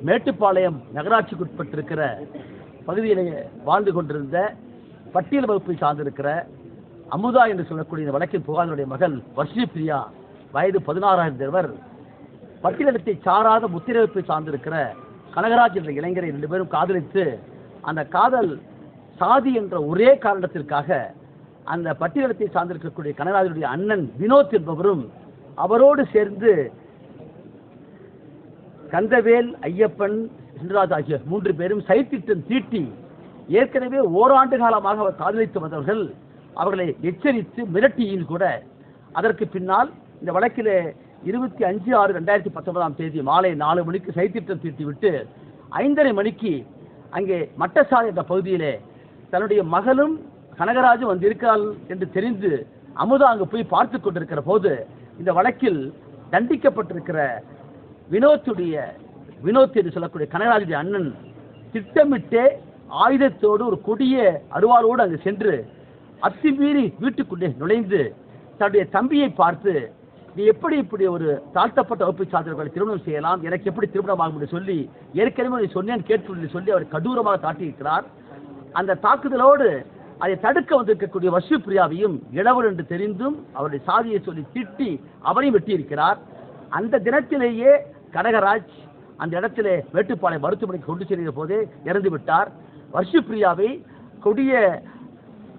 மேட்டுப்பாளையம் நகராட்சிக்கு உட்பட்டிருக்கிற பகுதியிலே வாழ்ந்து கொண்டிருந்த பட்டியல் வகுப்பை சார்ந்திருக்கிற அமுதா என்று சொல்லக்கூடிய இந்த வழக்கில் புகாரினுடைய மகள் வர்ஷினி பிரியா வயது 16 இருந்தவர் பட்டியலத்தை சாராத முத்திரைப்பை சார்ந்திருக்கிற கனகராஜ் என்ற இளைஞரை 2 பேரும் காதலித்து அந்த காதல் சாதி என்ற ஒரே காரணத்திற்காக அந்த பட்டியலத்தை சார்ந்திருக்கக்கூடிய கனகராஜனுடைய அண்ணன் வினோத் என்பவரும் அவரோடு சேர்ந்து கந்தவேல், ஐயப்பன், சிந்தராஜ் ஆகிய 3 பேரும் சைத்திட்டம் தீட்டி ஏற்கனவே ஓராண்டு காலமாக அவர் காதலித்து வந்தவர்கள் அவர்களை எச்சரித்து மிரட்டியும் கூட அதற்கு பின்னால் இந்த வழக்கிலே 25/6/2019 மாலை 4 மணிக்கு சைத்திட்டம் தீட்டிவிட்டு 5:30 மணிக்கு அங்கே மட்டசாலை என்ற பகுதியிலே தன்னுடைய மகளும் கனகராஜும் வந்திருக்கிறாள் என்று தெரிந்து அமுதா அங்கு போய் பார்த்து கொண்டிருக்கிற போது இந்த வழக்கில் தண்டிக்கப்பட்டிருக்கிற வினோத் என்று சொல்லக்கூடிய கனகராஜுடைய அண்ணன் திட்டமிட்டே ஆயுதத்தோடு ஒரு கொடிய அருவாளோடு அங்கு சென்று அத்துமீறி வீட்டுக்குள்ளே நுழைந்து தன்னுடைய தம்பியை பார்த்து, நீ எப்படி இப்படி ஒரு தாழ்த்தப்பட்ட வகுப்பை சார்ந்தவர்களை திருமணம் செய்யலாம், எனக்கு எப்படி திருமணம் ஆகும் என்று சொல்லி ஏற்கனவே நீ சொன்னேன் கேட்டு சொல்லி அவர் கடூரமாக தாட்டியிருக்கிறார். அந்த தாக்குதலோடு அதை தடுக்க வந்திருக்கக்கூடிய வர்ஷினி பிரியாவையும் இளவர் என்று தெரிந்தும் அவருடைய சாதியை சொல்லி திட்டி அவரையும் வெட்டியிருக்கிறார். அந்த தினத்திலேயே கனகராஜ் அந்த இடத்திலே மேட்டுப்பாளையம் மருத்துவமனைக்கு கொண்டு செல்கிற போதே இறந்து விட்டார். வர்ஷினி பிரியாவை கொடிய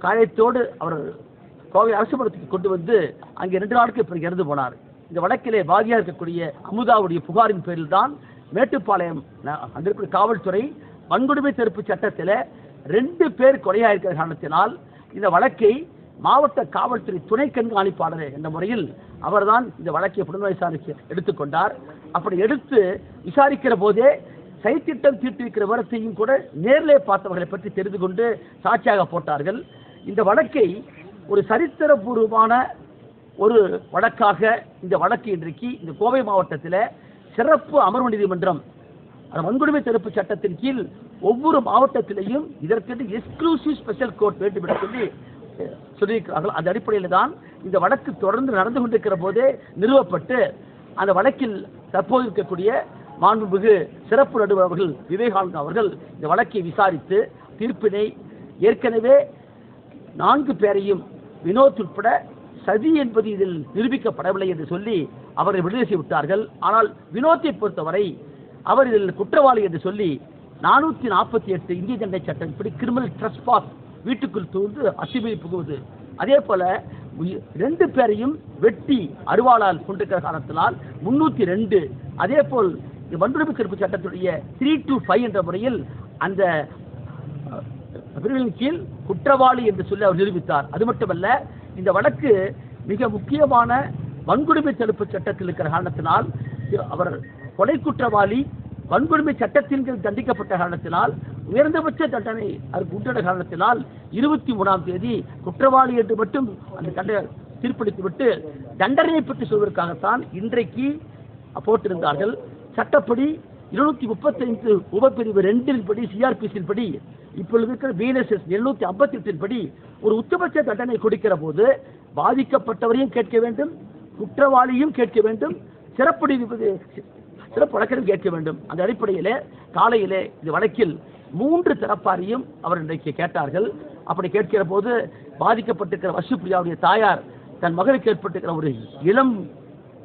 காயத்தோடு அவர் கோவை அரசு மருத்துவமனைக்கு கொண்டு வந்து அங்கே 2 நாட்களுக்கு பிறகு இறந்து போனார். இந்த வழக்கிலே பாதியாக இருக்கக்கூடிய அமுதாவுடைய புகாரின் பேரில் தான் மேட்டுப்பாளையம் அங்கிருக்கிற காவல்துறை வன்கொடுமை தடுப்பு சட்டத்தில் 2 பேர் கொலையாக இருக்கிற காரணத்தினால் இந்த வழக்கை மாவட்ட காவல்துறை துணை கண்காணிப்பாளர் என்ற முறையில் அவர்தான் இந்த வழக்கை புலனாய்வு விசாரிக்க எடுத்துக்கொண்டார். அப்படி எடுத்து விசாரிக்கிற போதே சைத்திட்டம் தீட்டிருக்கிற விவரத்தையும் கூட நேரிலே பார்த்தவர்களை பற்றி தெரிந்து கொண்டு சாட்சியாக போட்டார்கள். இந்த வழக்கை ஒரு சரித்திரபூர்வமான ஒரு வழக்காக இந்த வழக்கு இன்றைக்கு இந்த கோவை மாவட்டத்தில் சிறப்பு அமர்வு நீதிமன்றம் வன்கொடுமை தடுப்பு சட்டத்தின் கீழ் ஒவ்வொரு மாவட்டத்திலேயும் இதற்கு எக்ஸ்க்ளூசிவ் ஸ்பெஷல் கோர்ட் வேண்டும் என்று சொல்லியிருக்கிறார்கள். அந்த அடிப்படையில் தான் இந்த வழக்கு தொடர்ந்து நடந்து கொண்டிருக்கிற போதே நிறுவப்பட்டு அந்த வழக்கில் தற்போது இருக்கக்கூடிய மாண்புமிகு சிறப்பு நடுவர் அவர்கள் விவேகானந்தா அவர்கள் இந்த வழக்கை விசாரித்து தீர்ப்பினை ஏற்கனவே 4 பேரையும் வினோத் உட்பட சதி என்பது இதில் நிரூபிக்கப்படவில்லை என்று சொல்லி அவரை விடுதலை செய்து விட்டார்கள். ஆனால் வினோத்தை பொறுத்தவரை அவர் இதில் குற்றவாளி என்று சொல்லி 448 இந்திய தண்டனை சட்டம் இப்படி கிரிமினல் ட்ரெஸ்பாஸ் வீட்டுக்குள் தூண்டு அத்துமீறி புகுவது, அதே போல 2 பேரையும் வெட்டி அருவாளால் கொண்டிருக்கிற காரணத்தினால் 302, அதே போல் வன்கொடுமை தடுப்பு சட்டத்துடைய 325 என்ற முறையில் அந்த பிரிவின் கீழ் குற்றவாளி என்று சொல்லி அவர் நிரூபித்தார். அது மட்டுமல்ல, இந்த வழக்கு மிக முக்கியமான வன்கொடுமை தடுப்பு சட்டத்தில் இருக்கிற காரணத்தினால் அவர் கொலை குற்றவாளி வன்கொடுமை சட்டத்தின் கீழ் தண்டிக்கப்பட்ட காரணத்தினால் உயர்ந்தபட்ச தண்டனை அதற்கு உண்டான காரணத்தினால் 23ஆம் தேதி குற்றவாளி என்று மட்டும் அந்த தண்டனை தீர்ப்பளித்துவிட்டு தண்டனையை பற்றி சொல்வதற்காகத்தான் இன்றைக்கு போட்டிருந்தார்கள். சட்டப்படி 235 உபப்பிரிவு 2 படி சிஆர்பிசியின் படி இப்பொழுது இருக்கிற பிஎன்எஸ்எஸ் 758 படி ஒரு உச்சபட்ச தண்டனை கொடுக்கிற போது பாதிக்கப்பட்டவரையும் கேட்க வேண்டும், குற்றவாளியும் கேட்க வேண்டும், சிறப்பு வழக்கறிஞரும் கேட்க வேண்டும். அந்த அடிப்படையிலே காலையிலே இந்த வழக்கில் 3 தரப்பாரையும் அவர் இன்றைக்கு கேட்டார்கள். அப்படி கேட்கிற போது பாதிக்கப்பட்டிருக்கிற வர்ஷினி பிரியாவுடைய தாயார் தன் மகளுக்கு ஏற்பட்டிருக்கிற ஒரு இளம்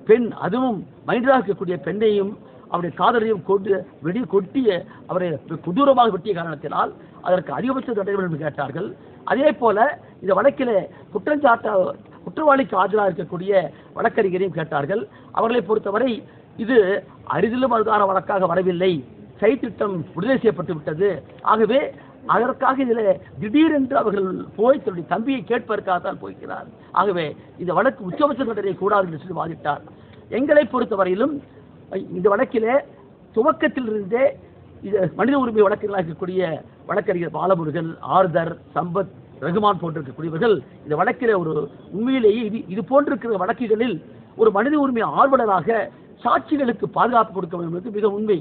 பெண், அதுவும் மைனராக இருக்கக்கூடிய பெண்ணையும் அவருடைய காதலையும் கொட்டி அவரை கொடூரமாக வெட்டிய காரணத்தினால் அதற்கு அதிகபட்ச தண்டனை என்று கேட்டார்கள். அதே போல இந்த வழக்கிலே குற்றவாளிக்கு ஆஜராக இருக்கக்கூடிய வழக்கறிஞரையும் கேட்டார்கள். அவர்களை பொறுத்தவரை இது அரிதிலும் அருதான வழக்காக வரவில்லை, சைத்திட்டம் விடுதலை செய்யப்பட்டு விட்டது, ஆகவே அதற்காக இதில் திடீரென்று அவர்கள் போய் தன்னுடைய தம்பியை கேட்பதற்காகத்தான் போய்கிறார், ஆகவே இந்த வழக்கு உச்சபட்ச தண்டனை கூடாது என்று சொல்லி வாதிட்டார். எங்களை பொறுத்தவரையிலும் இந்த வழக்கிலே துவக்கத்திலிருந்தே இது மனித உரிமை வழக்குகளாக இருக்கக்கூடிய வழக்கறிஞர் பாலமுருகன், ஆர்தர், சம்பத், ரகுமான் போன்றிருக்கக்கூடியவர்கள் இந்த வழக்கிலே ஒரு உண்மையிலேயே இது போன்றிருக்கிற வழக்குகளில் ஒரு மனித உரிமை ஆர்வலராக சாட்சிகளுக்கு பாதுகாப்பு கொடுக்க வேண்டும் என்பது மிக உண்மை.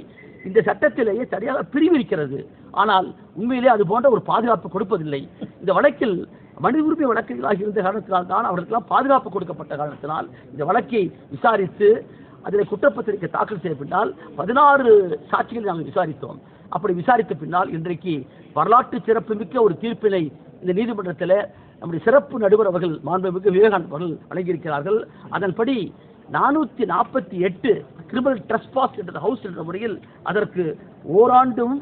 இந்த சட்டத்திலேயே சரியாக பிரிவிருக்கிறது, ஆனால் உண்மையிலே அது போன்ற ஒரு பாதுகாப்பு கொடுப்பதில்லை. இந்த வழக்கில் மனித உரிமை வழக்குகளாக இருந்த காரணத்தினால் தான் அவர்களுக்கெல்லாம் பாதுகாப்பு கொடுக்கப்பட்ட காரணத்தினால் இந்த வழக்கை விசாரித்து அதில் குற்றப்பத்திரிகை தாக்கல் செய்த பின்னால் 16 சாட்சிகளை நாங்கள் விசாரித்தோம். அப்படி விசாரித்த பின்னால் இன்றைக்கு வரலாற்று சிறப்புமிக்க ஒரு தீர்ப்பினை இந்த நீதிமன்றத்தில் நம்முடைய சிறப்பு நடுவர் அவர்கள் மாண்புமிகு விவேகானந்த அவர்கள் வழங்கியிருக்கிறார்கள். அதன்படி 448 கிரிமினல் ட்ரெஸ்பாஸ் என்ற ஹவுஸ் என்ற முறையில் அதற்கு ஓராண்டும்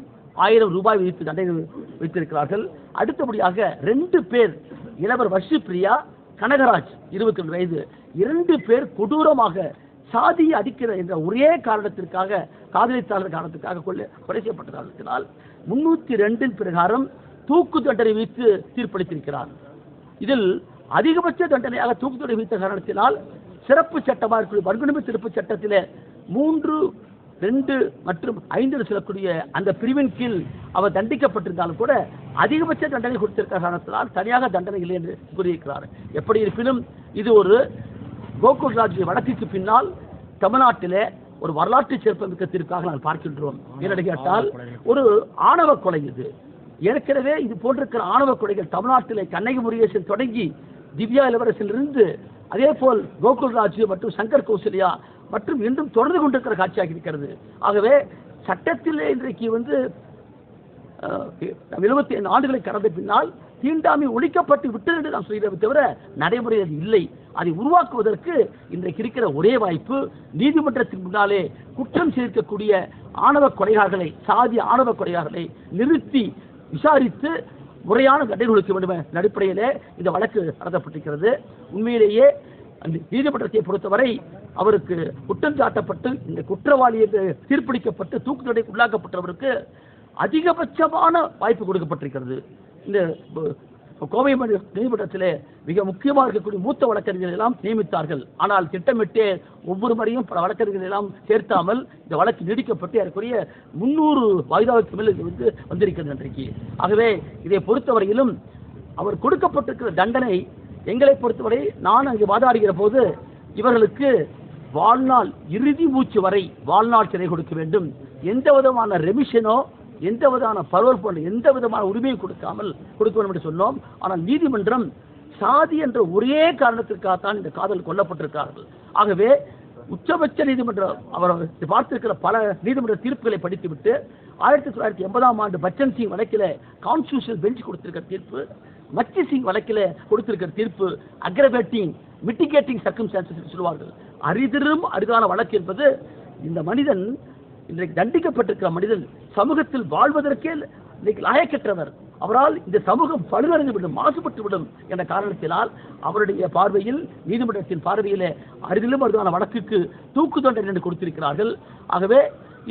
1000 ரூபாய் விதித்து தண்டனை வைத்திருக்கிறார்கள். அடுத்தபடியாக 2 பேர், இளவர் வர்ஷிப்ரியா, கனகராஜ் 22 வயது, 2 பேர் கொடூரமாக சாதியை அடிக்கிற என்ற ஒரே காரணத்திற்காக, காதலித்தாளர் காரணத்திற்காக கொலை செய்யப்பட்ட காரணத்தினால் 302 பிரகாரம் தூக்கு தண்டனை விதித்து தீர்ப்பளித்திருக்கிறார். இதில் அதிகபட்ச தண்டனையாக தூக்கு தண்டனை விதித்த காரணத்தினால் சிறப்பு சட்டமாக இருக்கக்கூடிய வன்கொடுமை தடுப்பு சட்டத்தில் 3, 2 மற்றும் 5 சொல்லக்கூடிய அந்த பிரிவின் கீழ் அவர் தண்டிக்கப்பட்டிருந்தாலும் கூட அதிகபட்ச தண்டனை கொடுத்திருக்கிற காரணத்தினால் தனியாக தண்டனை இல்லை என்று கூறியிருக்கிறார். எப்படி இருப்பினும் இது ஒரு கோகுல் ராஜ் வழக்குக்கு பின்னால் தமிழ்நாட்டிலே ஒரு வரலாற்று சிறப்புமிக்க தீர்ப்பாக நான் பார்க்கின்றோம். என்னென்னு கேட்டால் ஒரு ஆணவ கொலை இது. ஏற்கனவே இது போன்றிருக்கிற ஆணவ கொலைகள் தமிழ்நாட்டிலே கண்ணகி முருகேசன் தொடங்கி திவ்யா இளவரசிலிருந்து அதே போல் கோகுல் ராஜ் மற்றும் சங்கர் கௌசல்யா மற்றும் இன்றும் தொடர்ந்து கொண்டிருக்கிற காட்சியாக இருக்கிறது. ஆகவே சட்டத்திலே இன்றைக்கு 75 ஆண்டுகளை கடந்த பின்னால் தீண்டாமை ஒழிக்கப்பட்டு விட்டது என்று நாம் சொல்கிறோம் தவிர நடைமுறை அது இல்லை. அதை உருவாக்குவதற்கு இன்றைக்கு இருக்கிற ஒரே வாய்ப்பு நீதிமன்றத்தின் முன்னாலே குற்றம் சேர்க்கக்கூடிய ஆணவ கொலைகாரர்களை, சாதி ஆணவ கொலைகாரர்களை நிறுத்தி விசாரித்து முறையான தண்டனை கொடுக்க வேண்டும் அடிப்படையிலே இந்த வழக்கு நடத்தப்பட்டிருக்கிறது. உண்மையிலேயே அந்த நீதிமன்றத்தை பொறுத்தவரை அவருக்கு குற்றம் சாட்டப்பட்டு இந்த குற்றவாளி என்று தீர்ப்பளிக்கப்பட்டு தூக்கு தண்டனைக்கு உள்ளாக்கப்பட்டவருக்கு அதிகபட்சமான வாய்ப்பு கொடுக்கப்பட்டிருக்கிறது. இந்த கோவை நீதிமன்றத்திலே மிக முக்கியமாக இருக்கக்கூடிய மூத்த வழக்கறிஞர்கள் எல்லாம் நியமித்தார்கள். ஆனால் திட்டமிட்டே ஒவ்வொரு முறையும் பல வழக்கறிஞர்கள் எல்லாம் சேர்த்தாமல் இந்த வழக்கு நீடிக்கப்பட்டு ஏறக்குறைய 300 வாய்தாவுக்கு மேல் வந்திருக்கிறது இன்றைக்கு. ஆகவே இதை பொறுத்தவரையிலும் அவர் கொடுக்கப்பட்டிருக்கிற தண்டனை எங்களை பொறுத்தவரை நான் அங்கு வாதாடுகிற போது இவர்களுக்கு வாழ்நாள் இறுதி மூச்சு வரை வாழ்நாள் சிறை கொடுக்க வேண்டும். எந்த விதமான ரெமிஷனோ எந்த விதமான பரோல் போன்ற எந்த விதமான உரிமையும் கொடுக்காமல் கொடுக்க வேண்டும் என்று சொன்னோம். ஆனால் நீதிமன்றம் சாதி என்ற ஒரே காரணத்திற்காகத்தான் இந்த காதல் கொல்லப்பட்டிருக்கிறார்கள். ஆகவே உச்சபட்ச நீதிமன்றம் அவர் பார்த்திருக்கிற பல நீதிமன்ற தீர்ப்புகளை படித்துவிட்டு 1980ஆம் ஆண்டு பச்சன் சிங் வழக்கில் கான்ஸ்டிடியூஷனல் பெஞ்ச் கொடுத்திருக்கிற தீர்ப்பு, மச்சி சிங் வழக்கில் கொடுத்திருக்கிற தீர்ப்பு அக்ரவேட்டிங் மிட்டிகேட்டிங் சர்க்கம்ஸ்டான்சஸ் சொல்வார்கள். அரிதிலும் அரிதான வழக்கு என்பது இந்த மனிதன் இன்றைக்கு தண்டிக்கப்பட்டிருக்கிற மனிதன் சமூகத்தில் வாழ்வதற்கே இன்னைக்கு லாயக்கற்றவர். அவரால் இந்த சமூகம் பழுதடைந்துவிடும், மாசுபட்டுவிடும் என்ற காரணத்தினால் அவருடைய பார்வையில், நீதிமன்றத்தின் பார்வையிலே அரிதிலும் அரிதான வழக்குக்கு தூக்கு தண்டனை என்று கொடுத்திருக்கிறார்கள். ஆகவே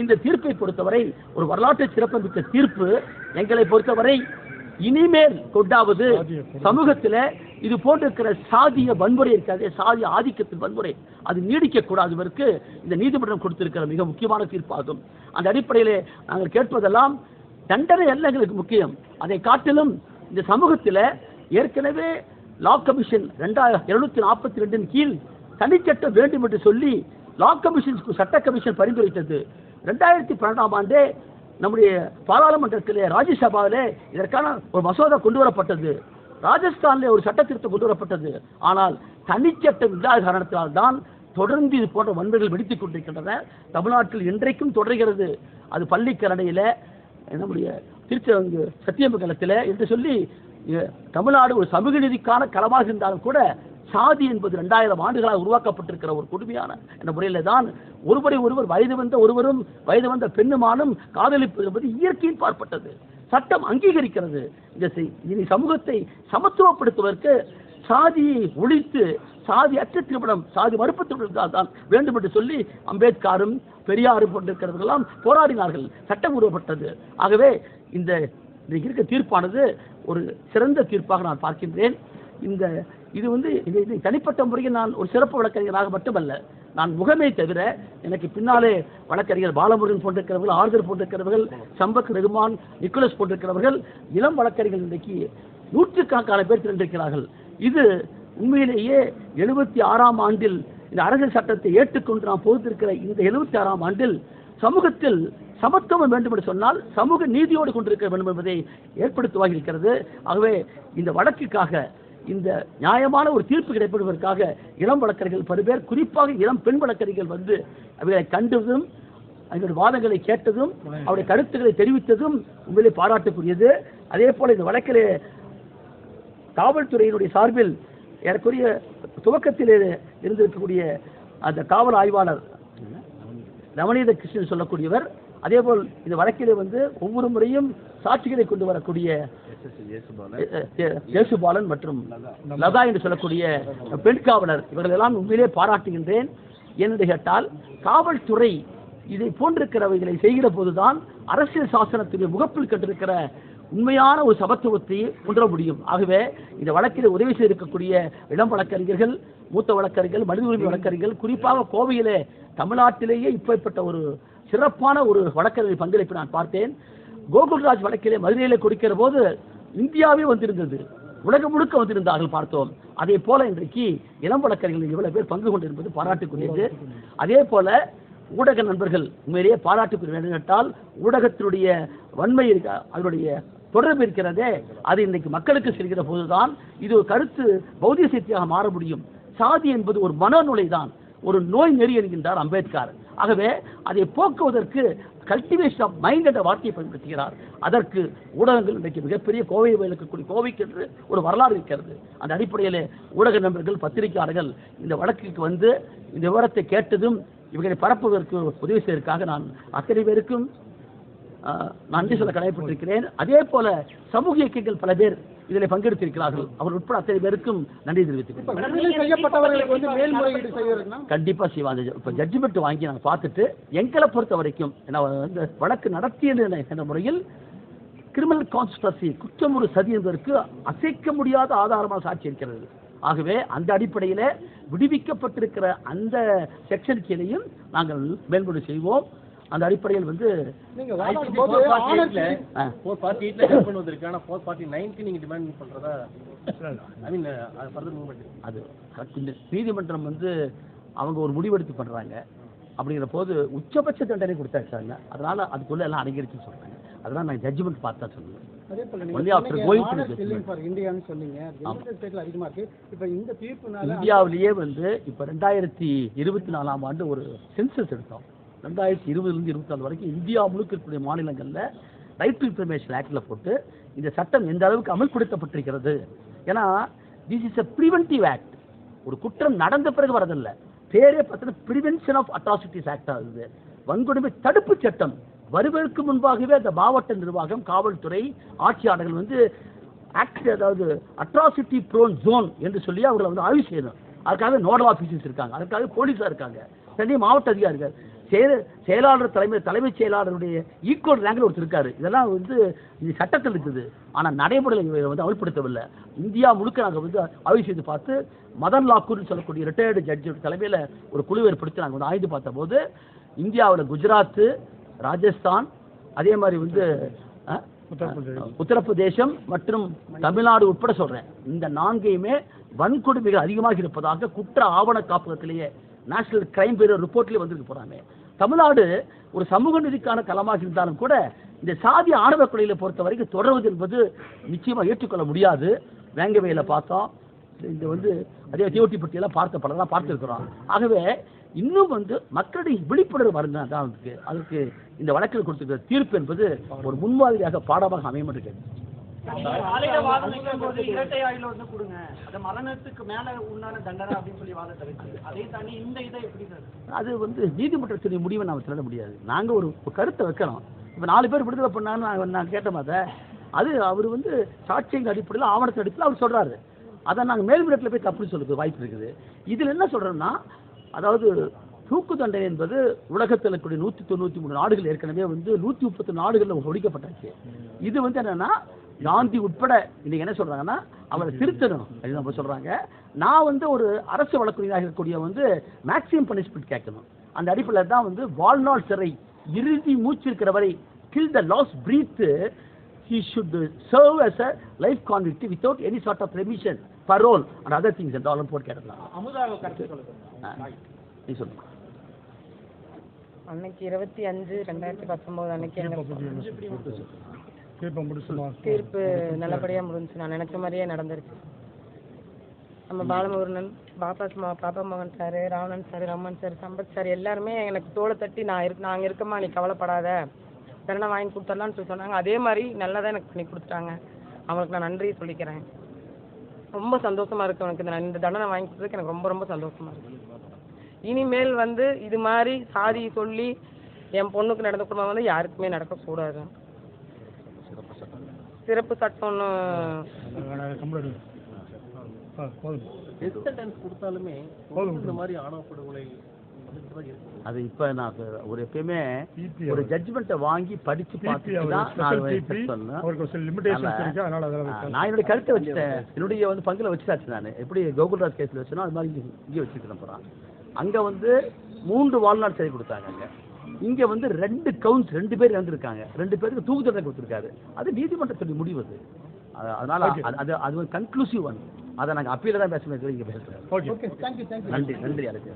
இந்த தீர்ப்பை பொறுத்தவரை ஒரு வரலாற்று சிறப்புமிக்க தீர்ப்பு. எங்களை பொறுத்தவரை இனிமேல் கொண்டாவது சமூகத்தில் இது போன்றிருக்கிற சாதிய வன்முறை இருக்காது, சாதிய ஆதிக்கத்தின் வன்முறை அது நீடிக்கக்கூடாதவருக்கு இந்த நீதிமன்றம் கொடுத்திருக்கிற மிக முக்கியமான தீர்ப்பாகும். அந்த அடிப்படையிலே நாங்கள் கேட்பதெல்லாம் தண்டனை அல்ல எங்களுக்கு முக்கியம். அதை காட்டிலும் இந்த சமூகத்தில் ஏற்கனவே லா கமிஷன் 242 கீழ் தனிச்சட்டம் வேண்டும் என்று சொல்லி லா கமிஷன் சட்ட கமிஷன் பரிந்துரைத்தது. 2012ஆம் ஆண்டே நம்முடைய பாராளுமன்றத்திலே ராஜ்யசபாவிலே இதற்கான ஒரு மசோதா கொண்டு வரப்பட்டது. ராஜஸ்தானிலே ஒரு சட்ட திருத்தம் கொண்டு வரப்பட்டது. ஆனால் தனிச்சட்டம் இல்லாத காரணத்தினால் தான் தொடர்ந்து இது போன்ற வன்முறைகள் வெடித்துக் கொண்டிருக்கின்றன. தமிழ்நாட்டில் இன்றைக்கும் தொடர்கிறது. அது பள்ளிக்கரணையில், நம்முடைய திருச்செங்கோடு சத்தியமங்கலத்தில் என்று சொல்லி தமிழ்நாடு ஒரு சமூக நீதிக்கான களமாக இருந்தாலும் கூட சாதி என்பது 2000 ஆண்டுகளாக உருவாக்கப்பட்டிருக்கிற ஒரு கொடுமையான என்ற முறையில் தான் ஒருவரை ஒருவர் வயது வந்த ஒருவரும் வயது வந்த பெண்ணுமானும் காதலிப்பது என்பது இயற்கையில் பார்ப்பட்டது. சட்டம் அங்கீகரிக்கிறது. இந்த சமூகத்தை சமத்துவப்படுத்துவதற்கு சாதியை ஒழித்து சாதி அற்ற திருமணம், சாதி மறுப்பு திருமணம் தான் வேண்டும் என்று சொல்லி அம்பேத்கரும் பெரியாரும் போன்றிருக்கிறவர்களெல்லாம் போராடினார்கள். சட்டம் உருவப்பட்டது. ஆகவே இந்த இருக்க தீர்ப்பானது ஒரு சிறந்த தீர்ப்பாக நான் பார்க்கின்றேன். இது தனிப்பட்ட முறையில் நான் ஒரு சிறப்பு வழக்கறிஞராக மட்டுமல்ல, நான் முகமே தவிர எனக்கு பின்னாலே வழக்கறிஞர் பாலமுருகன் போன்றிருக்கிறவர்கள், ஆர்தர் போன்றிருக்கிறவர்கள், சம்பக் ரகுமான், நிக்கோலஸ் போன்றிருக்கிறவர்கள், இளம் வழக்கறிஞர்கள் இன்றைக்கு நூற்றுக்கணக்கான பேர் திரண்டிருக்கிறார்கள். இது உண்மையிலேயே 76ஆம் ஆண்டில் இந்த அரசியல் சட்டத்தை ஏற்றுக்கொண்டு நாம் பொறுத்திருக்கிற இந்த 76ஆம் ஆண்டில் சமூகத்தில் சமத்துவம் வேண்டும் என்று சொன்னால் சமூக நீதியோடு கொண்டிருக்க வேண்டும் என்பதை ஏற்படுத்துவாக இருக்கிறது. ஆகவே இந்த வழக்குக்காக இந்த நியாயமான ஒரு தீர்ப்பு கிடைப்பதற்காக இளம் வழக்கறிஞர்கள் பல்வேறு, குறிப்பாக இளம் பெண் வழக்கறிஞர்கள் வந்து அவைகளை கண்டதும், அவங்களுடைய வாதங்களை கேட்டதும், அவருடைய கருத்துக்களை தெரிவித்ததும் உண்மையிலே பாராட்டுக்குரியது. அதே போல இந்த வழக்கிலே காவல்துறையினுடைய சார்பில் ஏறக்குரிய துவக்கத்தில் இருந்திருக்கக்கூடிய அந்த காவல் ஆய்வாளர் ரமணீத கிருஷ்ணன் சொல்லக்கூடியவர், அதேபோல் இந்த வழக்கிலே வந்து ஒவ்வொரு முறையும் சாட்சிகளை கொண்டு வரக்கூடிய ஜேசுபாலன் மற்றும் லதா என்று சொல்லக்கூடிய பெண் காவலர், இவர்கள் எல்லாம் உண்மையிலே பாராட்டுகின்றேன். என்று கேட்டால் காவல்துறை இதை போன்றிருக்கிறவைகளை செய்கிற போதுதான் அரசியல் சாசனத்துடைய முகப்பில் கண்டிருக்கிற உண்மையான ஒரு சமத்துவத்தை உணர முடியும். ஆகவே இந்த வழக்கில் உதவி செய்திருக்கக்கூடிய இளம் வழக்கறிஞர்கள், மூத்த வழக்கறிஞர்கள், மனித உரிமை வழக்கறிஞர்கள், குறிப்பாக கோவையிலே தமிழ்நாட்டிலேயே இப்பேற்பட்ட ஒரு சிறப்பான ஒரு வழக்கறிஞர் பங்களிப்பு நான் பார்த்தேன். கோகுல்ராஜ் வழக்கிலே மதுரையிலே கொடுக்கிற போது இந்தியாவே வந்திருந்தது, உலகம் முழுக்க வந்திருந்தார்கள் பார்த்தோம். அதே போல இன்றைக்கு இளம் வழக்கறிஞர்கள் இவ்வளவு பேர் பங்கு கொண்டிருப்பது பாராட்டுக்குரியது. அதே போல ஊடக நண்பர்கள் உண்மையிலேயே பாராட்டுக்குரிய கேட்டால் ஊடகத்தினுடைய வன்மை அதனுடைய தொடர்பு இருக்கிறதே, அது இன்றைக்கு மக்களுக்கு செல்கிற போதுதான் இது ஒரு கருத்து பௌதிக சக்தியாக மாற முடியும். சாதி என்பது ஒரு மனநுழை தான், ஒரு நோய் நெறி என்கின்றார் அம்பேத்கர். ஆகவே அதை போக்குவதற்கு கல்டிவேஷன் ஆஃப் மைண்ட் என்ற வார்த்தையை பயன்படுத்துகிறார். அதற்கு ஊடகங்கள் இன்றைக்கு மிகப்பெரிய கோவையில் இருக்கக்கூடிய கோவைக்கு என்று ஒரு வரலாறு இருக்கிறது. அந்த அடிப்படையில் ஊடக நண்பர்கள், பத்திரிகையாளர்கள் இந்த வழக்கிற்கு வந்து இந்த விவரத்தை கேட்டதும் இவர்களை பரப்புவதற்கு உதவி செய்வதற்காக நான் அத்தனை பேருக்கும் நன்றி சொல்ல கடமைப்பட்டிருக்கிறேன். அதே போல சமூக இயக்கங்கள் பல பேர் இதில் பங்கெடுத்திருக்கிறார்கள். அவர் உட்பட அத்தனை பேருக்கும் நன்றி தெரிவித்துக்கிறேன். கண்டிப்பா செய்வாங்க. இப்ப ஜட்ஜ்மெண்ட் வாங்கி நாங்கள் பார்த்துட்டு எங்களை பொறுத்த வரைக்கும் இந்த வழக்கு நடத்தியது என்ற முறையில் கிரிமினல் கான்ஸ்பிரசி, குற்றமுறு சதி என்பதற்கு அசைக்க முடியாத ஆதாரமாக சாட்சி இருக்கிறது. ஆகவே அந்த அடிப்படையில் விடுவிக்கப்பட்டிருக்கிற அந்த செக்ஷன் கீழையும் நாங்கள் மேல்முறை செய்வோம். அந்த அடிப்படையில் வந்து அது நீதிமன்றம் வந்து அவங்க ஒரு முடிவெடுத்து பண்றாங்க. அப்படிங்கிற போது உச்சபட்ச தண்டனை கொடுத்தாச்சாங்க. அதனால அதுக்குள்ள எல்லாம் அடங்கிருச்சுன்னு சொல்றாங்க. அதெல்லாம் நான் ஜட்ஜ்மெண்ட் பார்த்தா சொல்லுவேன். இந்தியாவிலேயே வந்து இப்ப 2024 ஆண்டு ஒரு சென்சஸ் எடுத்தோம். 2020 24 வரைக்கும் இந்தியா முழுக்க இருக்கக்கூடிய மாநிலங்கள்ல ரைட் டு இன்ஃபர்மேஷன் ஆக்ட்ல போட்டு இந்த சட்டம் எந்த அளவுக்கு அமல்படுத்தப்பட்டிருக்கிறது. ஏன்னா this is a preventive act. ஒரு குற்றம் நடந்த பிறகு வரதில்லை. பேரே பார்த்தீங்கன்னா பிரிவென்ஷன் ஆஃப் அட்ராசிட்டிஸ் ஆக்ட் ஆகுது. வன்கொடுமை தடுப்பு சட்டம் வருவதற்கு முன்பாகவே அந்த மாவட்ட நிர்வாகம், காவல்துறை, ஆட்சியாளர்கள் வந்து ஆக்ட், அதாவது அட்ராசிட்டி ப்ரோன் ஜோன் என்று சொல்லி அவர்களை வந்து ஆய்வு செய்யணும். அதுக்காக நோடல் ஆஃபீஸர்ஸ் இருக்காங்க, அதுக்காக போலீஸாக இருக்காங்க, தனி மாவட்ட அதிகாரிகள், செயலாளர், தலைமைச் செயலாளருடைய ஈக்குவல் ரேங்கில் ஒருத்தர் இருக்காரு. இதெல்லாம் வந்து இது சட்டத்தில் இருக்குது. ஆனால் நடைமுறையில் வந்து அமல்படுத்தவில்லை. இந்தியா முழுக்க நாங்கள் வந்து ஆய்வு செய்து பார்த்து மதன் லாக்கூர்னு சொல்லக்கூடிய ரிட்டையர்டு ஜட்ஜோட தலைமையில் ஒரு குழு ஏற்படுத்தி நாங்கள் வந்து ஆய்வு பார்த்த போது இந்தியாவில் குஜராத்து, ராஜஸ்தான், அதே மாதிரி வந்து உத்தரப்பிரதேசம் மற்றும் தமிழ்நாடு உட்பட சொல்றேன், இந்த 4யுமே வன்கொடுமைகள் அதிகமாக இருப்பதாக குற்ற ஆவண காப்பகத்திலேயே நேஷனல் கிரைம் பியூரோ ரிப்போர்ட்லேயே வந்துருக்கு போறாங்க. தமிழ்நாடு ஒரு சமூக நீதிக்கான களமாக இருந்தாலும் கூட இந்த சாதி ஆணவ கொலைகளை பொறுத்த வரைக்கும் தொடர்வது என்பது நிச்சயமாக ஏற்றுக்கொள்ள முடியாது. வேங்கவையில பார்த்தோம், இந்த வந்து அதே டிஓடி பட்டியெல்லாம் பலதான் பார்த்துருக்கிறோம். ஆகவே இன்னும் வந்து மக்களுடைய விழிப்புணர்வு வருங்க. அதற்கு இந்த வழக்கில் கொடுத்திருக்கிற தீர்ப்பு என்பது ஒரு முன்மாதிரியாக பாடமாக அமையும் என்று கேட்கிறேன். இரட்டை ஆயுள் வந்து கொடுங்க, அது மரணத்துக்கு மேல உண்டான தண்டனை அப்படின்னு சொல்லி வாதத்தை வச்சு அதே தாண்டி இந்த இதை எப்படி அது வந்து நீதிமன்றத்துடைய முடிவை நாம் சொல்ல முடியாது. நாங்க ஒரு கருத்தை வைக்கிறோம். இப்ப 4 பேர் விடுதலை பண்ணான்னு நான் கேட்ட மாதிரி அது அவர் வந்து சாட்சியங்க அடிப்படையில், ஆவணத்தின் அடிப்படையில் அவர் சொல்றாரு. அதை நாங்கள் மேல்முறையில் போய் தப்பு சொல்றது வாய்ப்பு இருக்குது. இதில் என்ன சொல்றோம்னா, அதாவது தூக்கு தண்டனை என்பது உலகத்தில் இருக்கக்கூடிய 193 நாடுகள் ஏற்கனவே வந்து 130 நாடுகளில் ஒழிக்கப்பட்டாச்சு. இது வந்து என்னன்னா காந்தி உட்பட இன்னைக்கு என்ன சொல்றாங்கன்னா அவரை திருத்தணும் அப்படின்னு சொல்றாங்க. நான் வந்து ஒரு அரசு வழக்கறிஞராக இருக்கக்கூடிய வந்து மேக்ஸிமம் பனிஷ்மெண்ட் கேட்கணும். அந்த அடிப்படையில் தான் வந்து வாழ்நாள் சிறை, இறுதி மூச்சு இருக்கிற வரை, till the last breath he should serve as a life convict without any sort of remission, parole and other things and all போட்டு கேட்கலாம். அமுதாக கருத்து சொல்லுங்க. நீ சொல்லுங்க. அன்னைக்கு 25/2019 அன்னைக்கு தீர்ப்பு நல்லபடியா முடிஞ்சு. நான் நினைச்ச மாதிரியே நடந்துருச்சு. நம்ம பாலமுருகன், பாப்பா மோகன் sir, Ravanan sir, Raman sir, Sampath sir எல்லாருமே எனக்கு தோளை தட்டி நாங்கள் இருக்கம்மா, நீ கவலைப்படாத, தண்டனை வாங்கி கொடுத்துடலான்னு சொல்லி சொன்னாங்க. அதே மாதிரி நல்லதாக எனக்கு பண்ணி கொடுத்துட்டாங்க. அவங்களுக்கு நான் நன்றி சொல்லிக்கிறேன். ரொம்ப சந்தோஷமாக இருக்குது. எனக்கு இந்த தண்டனை வாங்கி கொடுத்ததுக்கு எனக்கு ரொம்ப ரொம்ப சந்தோஷமாக இருக்குது. இனிமேல் இது மாதிரி சாதி சொல்லி என் பொண்ணுக்கு நடந்த குடும்பம் யாருக்குமே நடக்கக்கூடாது. சிறப்பு சட்டம் கொடுத்தாலுமே இந்த மாதிரி ஆணவப்படுகொலை அது இப்ப நான் ஒரு எப்பயுமே ஒரு ஜட்ஜ்மெண்ட்டை வாங்கி படிச்சு பார்த்துட்டு தான் நான் என்னுடைய கருத்தை வச்சுட்டேன். என்னுடைய பங்குல வச்சுட்டாச்சு. நான் எப்படி கோகுல்ராஜ் கேஸ்ல வச்சேனோ அது மாதிரி இங்கே வச்சுருக்கேன். அப்புறம் அங்க 3 வாழ்நாள் சிறை கொடுத்தாங்க. அங்க இங்க 2 கவுன்ஸ் 2 பேர் இறந்துருக்காங்க. 2 பேருக்கு தூக்கு தண்டனை கொடுத்துருக்காரு. அது நீதிமன்றத்துடைய முடிவு. அதனால அது கன்க்ளூசிவ் ஒன். அதை நாங்கள் அப்பீல தான் பேசணும். இங்கே பேசுகிறேன். நன்றி நன்றி. அதுக்கு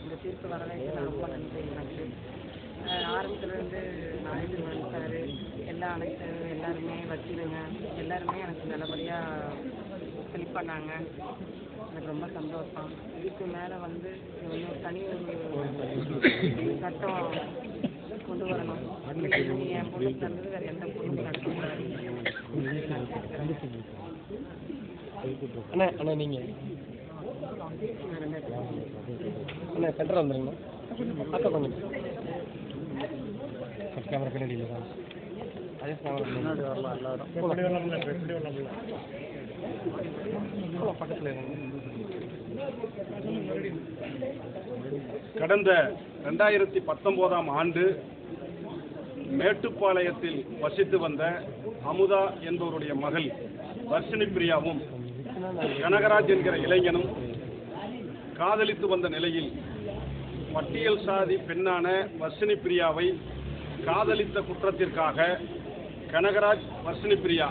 இந்த தீர்ப்பு வரவேற்க ரொம்ப நன்றி. எனக்கு ஆரம்பத்துலேருந்து நாயகன் சார், எல்லா அனைத்து எல்லாருமே வக்கீலுங்க எல்லாருமே எனக்கு நல்லபடியாக ஹெல்ப் பண்ணாங்க. எனக்கு ரொம்ப சந்தோஷம். இதுக்கு மேலே இன்னொரு தனி ஒரு சட்டம் கொண்டு வரணும். என் பொண்ணுக்கு நடந்தது வேறு எந்த பொண்ணுக்கும் நடக்கக்கூடாது. அண்ணா நீங்கள் அண்ணா சென்டர் வந்துடுங்கண்ணா. அக்கா கொஞ்சம் கேமரா பின்னாடி இல்லை தான். அதே முன்னாடி வரலாம். எல்லாரும் பக்கத்தில் கடந்த 2019ஆம் ஆண்டு மேட்டுப்பாளையத்தில் வசித்து வந்த அமுதா என்பவருடைய மகள் வர்ஷினி பிரியாவும் கனகராஜ் என்கிற இளைஞனும் காதலித்து வந்த நிலையில் பட்டியல் சாதி பெண்ணான வர்ஷினி பிரியாவை காதலித்த குற்றத்திற்காக கனகராஜ், வர்ஷினி பிரியா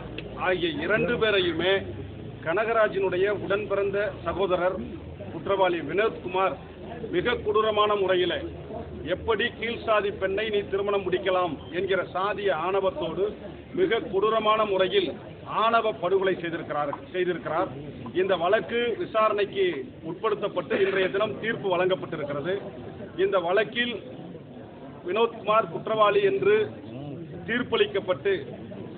ஆகிய 2 பேரையுமே கனகராஜினுடைய உடன் பிறந்த சகோதரர் குற்றவாளி வினோத்குமார் மிக கொடூரமான முறையில் எப்படி கீழ்சாதி பெண்ணை நீ திருமணம் முடிக்கலாம் என்கிற சாதிய ஆணவத்தோடு மிக கொடூரமான முறையில் ஆணவ படுகொலை செய்திருக்கிறார். இந்த வழக்கு விசாரணைக்கு உட்படுத்தப்பட்டு இன்றைய தினம் தீர்ப்பு வழங்கப்பட்டிருக்கிறது. இந்த வழக்கில் வினோத்குமார் குற்றவாளி என்று தீர்ப்பளிக்கப்பட்டு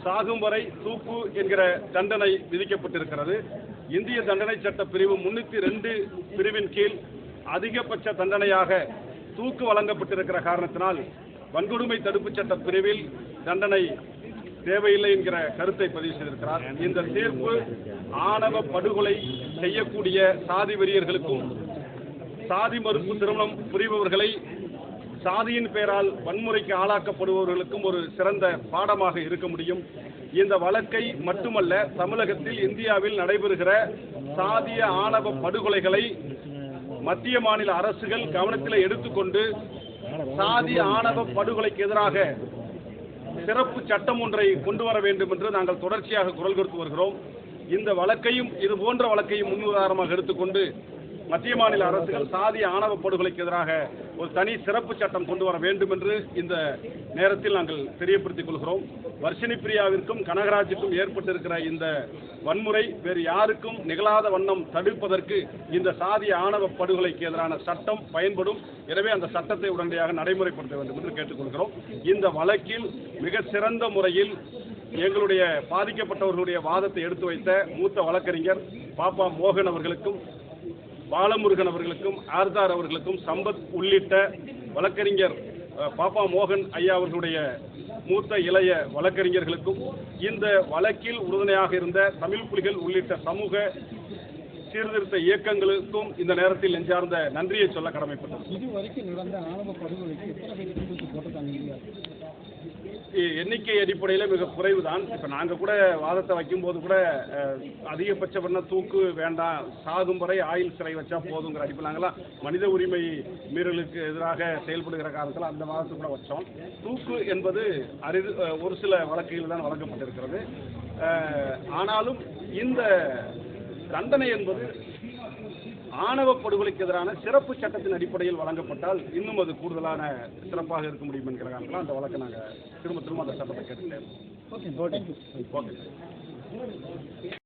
சாகும் வரை தூக்கு என்கிற தண்டனை விதிக்கப்பட்டிருக்கிறது. இந்திய தண்டனை சட்ட பிரிவு 302 பிரிவின் கீழ் அதிகபட்ச தண்டனையாக தூக்கு வழங்கப்பட்டிருக்கிற காரணத்தினால் வன்கொடுமை தடுப்பு சட்ட பிரிவில் தண்டனை தேவையில்லை என்கிற கருத்தை பதிவு செய்திருக்கிறார். இந்த தீர்ப்பு ஆணவ படுகொலை செய்யக்கூடிய சாதி வெறியர்களுக்கும் சாதி மறுப்பு திருமணம் புரிபவர்களை சாதியின் பெயரால் வன்முறைக்கு ஆளாக்கப்படுபவர்களுக்கும் ஒரு சிறந்த பாடமாக இருக்க முடியும். இந்த வழக்கை மட்டுமல்ல, தமிழகத்தில் இந்தியாவில் நடைபெறுகிற சாதிய ஆணவ படுகொலைகளை மத்திய மாநில அரசுகள் கவனத்தில் எடுத்துக்கொண்டு சாதி ஆணவ படுகொலைக்கு எதிராக சிறப்பு சட்டம் ஒன்றை கொண்டு வர வேண்டும் என்று நாங்கள் தொடர்ச்சியாக குரல் கொடுத்து வருகிறோம். இந்த வழக்கையும் இது போன்ற வழக்கையும் முன்னுதாரணமாக எடுத்துக்கொண்டு மத்திய மாநில அரசுகள் சாதி ஆணவ படுகொலைக்கு எதிராக ஒரு தனி சிறப்பு சட்டம் கொண்டு வர வேண்டும் என்று இந்த நேரத்தில் நாங்கள் தெரியப்படுத்திக் கொள்கிறோம். வர்ஷினி பிரியாவிற்கும் கனகராஜுக்கும் ஏற்பட்டிருக்கிற இந்த வன்முறை வேறு யாருக்கும் நிகழாத வண்ணம் தடுப்பதற்கு இந்த சாதிய ஆணவ படுகொலைக்கு எதிரான சட்டம் பயன்படும். எனவே அந்த சட்டத்தை உடனடியாக நடைமுறைப்படுத்த வேண்டும் என்று கேட்டுக்கொள்கிறோம். இந்த வழக்கில் மிக சிறந்த முறையில் எங்களுடைய பாதிக்கப்பட்டவர்களுடைய வாதத்தை எடுத்து வைத்த மூத்த வழக்கறிஞர் பாப்பா மோகன் அவர்களுக்கும் பாலமுருகன் அவர்களுக்கும் ஆர்தார் அவர்களுக்கும் சம்பத் உள்ளிட்ட வழக்கறிஞர் பாப்பா மோகன் ஐயா அவர்களுடைய மூத்த இளைய வழக்கறிஞர்களுக்கும் இந்த வழக்கில் உறுதுணையாக இருந்த தமிழ் புலிகள் உள்ளிட்ட சமூக சீர்திருத்த இயக்கங்களுக்கும் இந்த நேரத்தில் நெஞ்சார்ந்த நன்றியை சொல்ல கடமைப்பட்டது. இதுவரைக்கும் நடந்த ஆணவ படுகொலைக்கு எண்ணிக்கை அடிப்படையில் மிக குறைவுதான். இப்போ நாங்கள் கூட வாதத்தை வைக்கும்போது கூட அதிகபட்ச பண்ண தூக்கு வேண்டாம், சாகும் வரை ஆயுள் சிறை வச்சா போதுங்கிற அடிப்படையில் நாங்களாம் மனித உரிமை மீறலுக்கு எதிராக செயல்படுகிற காலத்தில் அந்த வாதத்தை கூட வச்சோம். தூக்கு என்பது ஒரு சில வழக்குகள் தான் வழங்கப்பட்டிருக்கிறது. ஆனாலும் இந்த தண்டனை என்பது ஆணவ படுகொலைக்கு எதிரான சிறப்பு சட்டத்தின் அடிப்படையில் வழங்கப்பட்டால் இன்னும் அது கூடுதலான சிறப்பாக இருக்க முடியும் என்கிற காரணத்தில் அந்த வழக்கை நாங்கள் திரும்ப அந்த சட்டத்தை கேட்டுட்டேன். ஓகே.